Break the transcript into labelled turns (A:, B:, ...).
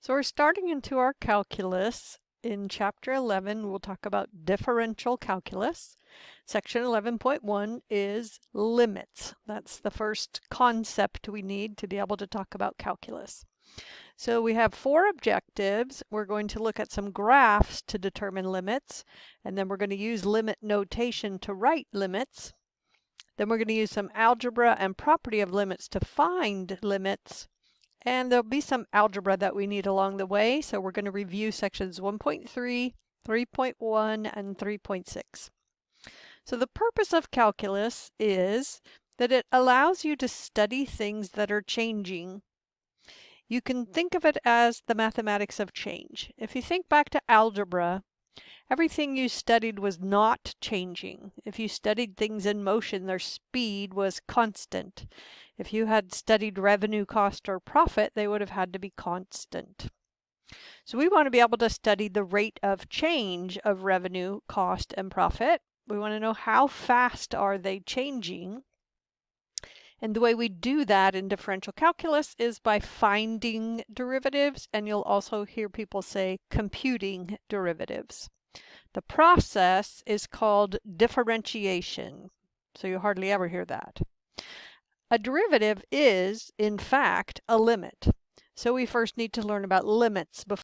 A: So we're starting into our calculus. In Chapter 11, we'll talk about differential calculus. Section 11.1 is limits. That's the first concept we need to be able to talk about calculus. So we have 4 objectives. We're going to look at some graphs to determine limits, and then we're going to use limit notation to write limits. Then we're going to use some algebra and property of limits to find limits. And there'll be some algebra that we need along the way, so we're going to review sections 1.3, 3.1, and 3.6. So the purpose of calculus is that it allows you to study things that are changing. You can think of it as the mathematics of change. If you think back to algebra, everything you studied was not changing. If you studied things in motion, their speed was constant. If you had studied revenue, cost, or profit, they would have had to be constant. So we want to be able to study the rate of change of revenue, cost, and profit. We want to know how fast are they changing. And the way we do that in differential calculus is by finding derivatives, and you'll also hear people say computing derivatives. The process is called differentiation, so you hardly ever hear that. A derivative is, in fact, a limit. So we first need to learn about limits before